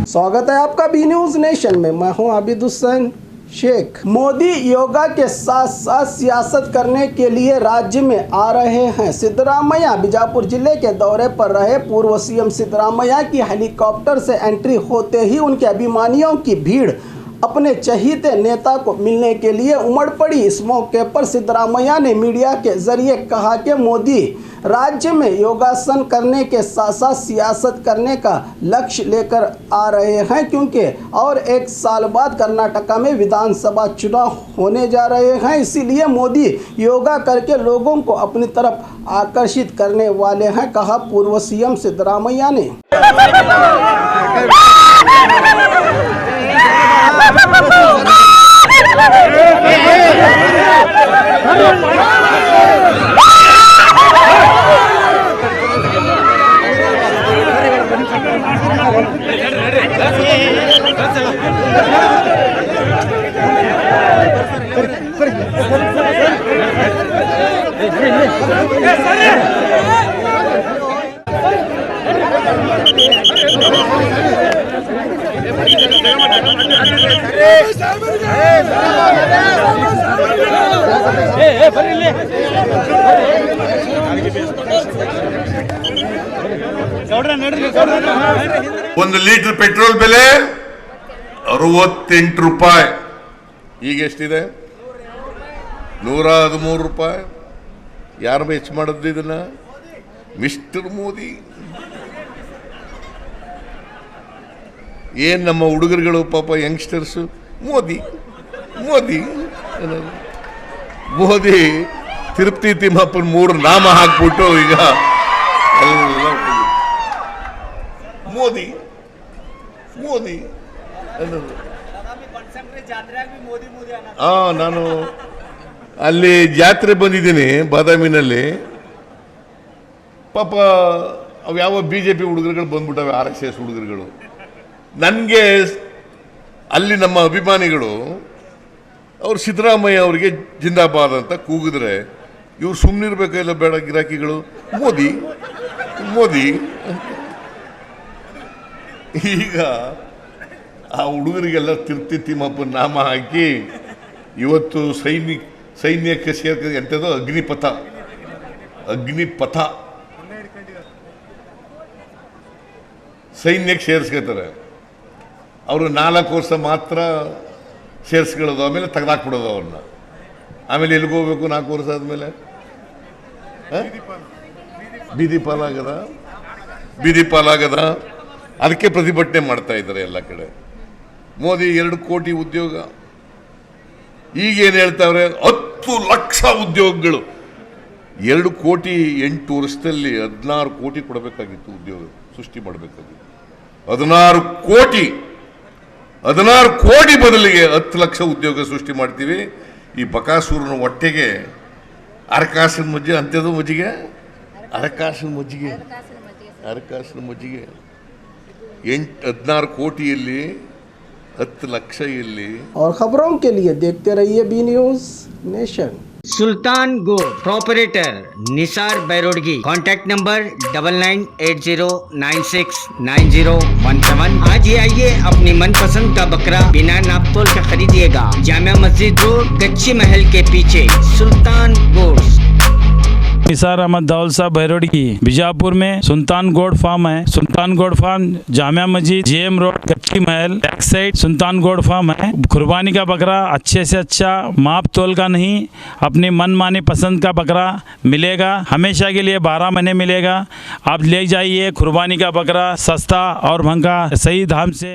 स्वागत है आपका बी न्यूज नेशन में। मैं हूं आबिद हुसैन शेख। मोदी योगा के साथ साथ सियासत करने के लिए राज्य में आ रहे हैं। सिद्धरामैया बीजापुर जिले के दौरे पर रहे पूर्व सीएम सिद्धरामैया की हेलीकॉप्टर से एंट्री होते ही उनके अभिमानियों की भीड़ अपने चहीते नेता को मिलने के लिए उमड़ पड़ी। इस मौके पर सिद्धरामैया ने मीडिया के जरिए कहा कि मोदी राज्य में योगासन करने के साथ साथ सियासत करने का लक्ष्य लेकर आ रहे हैं, क्योंकि और एक साल बाद कर्नाटका में विधानसभा चुनाव होने जा रहे हैं। इसीलिए मोदी योगा करके लोगों को अपनी तरफ आकर्षित करने वाले हैं, कहा पूर्व सीएम सिद्धरामैया ने। ಒಂದು ಲೀಟರ್ ಪೆಟ್ರೋಲ್ ಬೆಲೆ 68 ರೂಪಾಯಿ, ಈಗ ಎಷ್ಟಿದೆ? 113 ರೂಪಾಯಿ. ಯಾರು ಹೆಚ್ಚು ಮಾಡಿದ್ದು ಇದನ್ನ? ಮಿಸ್ಟರ್ ಮೋದಿ. ಏನ್ ನಮ್ಮ ಹುಡುಗರುಗಳು ಪಾಪ ಯಂಗ್ಸ್ಟರ್ಸ್ ಮೋದಿ ಮೋದಿ ಮೋದಿ ತಿರುಪತಿ ತಿಮ್ಮಪ್ಪನ 3 ನಾಮ ಹಾಕ್ಬಿಟ್ಟು ಈಗ ಎಲ್ಲ ಮೋದಿ ಮೋದಿ ನಾನು ಅಲ್ಲಿ ಜಾತ್ರೆ ಬಂದಿದ್ದೀನಿ ಬಾದಾಮಿನಲ್ಲಿ. ಪಾಪ ಅವು ಯಾವ ಬಿಜೆಪಿ ಹುಡುಗರುಗಳು ಬಂದ್ಬಿಟ್ಟವೆ, RSS ಹುಡುಗರುಗಳು. ನನಗೆ ಅಲ್ಲಿ ನಮ್ಮ ಅಭಿಮಾನಿಗಳು ಅವ್ರು ಸಿದ್ದರಾಮಯ್ಯ ಅವರಿಗೆ ಜಿಂದಾಬಾದ್ ಅಂತ ಕೂಗಿದ್ರೆ ಇವ್ರು ಸುಮ್ಮನಿರ್ಬೇಕಿಲ್ಲ, ಬೇಡ ಗಿರಾಕಿಗಳು ಮೋದಿ ಮೋದಿ. ಈಗ ಆ ಹುಡುಗರಿಗೆಲ್ಲ ತಿರುಪತಿ ತಿಮ್ಮಪ್ಪನ ನಾಮ ಹಾಕಿ ಇವತ್ತು ಸೈನ್ಯಕ್ಕೆ ಸೇರ್ಕ ಎಂಥದ್ದು ಅಗ್ನಿಪಥ ಸೈನ್ಯಕ್ಕೆ ಸೇರಿಸ್ಕೊತಾರೆ. ಅವರು 4 ವರ್ಷ ಮಾತ್ರ ಸೇರಿಸ್ಕೊಳ್ಳೋದು, ಆಮೇಲೆ ತೆಗೆದಾಕ್ಬಿಡೋದು ಅವ್ರನ್ನ. ಆಮೇಲೆ ಎಲ್ಲಿಗೋಗ್ಬೇಕು 4 ವರ್ಷ ಆದಮೇಲೆ? ಬೀದಿ ಪಾಲಾಗದ. ಅದಕ್ಕೆ ಪ್ರತಿಭಟನೆ ಮಾಡ್ತಾ ಇದ್ದಾರೆ ಎಲ್ಲ ಕಡೆ. ಮೋದಿ 2 ಕೋಟಿ ಉದ್ಯೋಗ, ಈಗೇನು ಹೇಳ್ತಾವ್ರೆ 10 ಲಕ್ಷ ಉದ್ಯೋಗಗಳು. 2 ಕೋಟಿ 8 ವರ್ಷದಲ್ಲಿ 16 ಕೋಟಿ ಕೊಡಬೇಕಾಗಿತ್ತು, ಉದ್ಯೋಗ ಸೃಷ್ಟಿ ಮಾಡಬೇಕಾಗಿತ್ತು. 16 ಕೋಟಿ ಬದಲಿಗೆ 10 ಲಕ್ಷ ಉದ್ಯೋಗ ಸೃಷ್ಟಿ ಮಾಡ್ತೀವಿ. ಈ ಬಕಾಸೂರನ ಹೊಟ್ಟೆಗೆ ಅರಕಾಸಿನ ಮಜ್ಜಿಗೆ ಅಂತ್ಯದ ಮಜ್ಜಿಗೆ, ಅರಕಾಸಿನ ಮಜ್ಜಿಗೆ 16 ಕೋಟಿಯಲ್ಲಿ 10 ಲಕ್ಷ ಇಲ್ಲಿ. और खबरों के लिए देखते रहिए बी न्यूज नेशन। सुल्तान गोड प्रॉपरेटर निसार बैरोडगी, कॉन्टैक्ट नंबर 9980969017। आज ही आइए अपनी मनपसंद का बकरा बिना नापतोल के खरीदिएगा। जामिया मस्जिद रोड, कच्ची महल के पीछे सुल्तान गोड। निसार अहमद दाऊल साहब बैरोडगी बीजापुर में सुल्तान गोड फार्म है। सुल्तान गोड farm Jamia Masjid, GM road, कच्ची महल, बैक साइड सुल्तान गोड फार्म है। कुर्बानी का बकरा अच्छे से अच्छा, माप तोल का नहीं, अपनी मनमानी पसंद का बकरा मिलेगा। हमेशा के लिए 12 महीने मिलेगा। आप ले जाइए कुर्बानी का बकरा, सस्ता और महंगा, सही दाम से।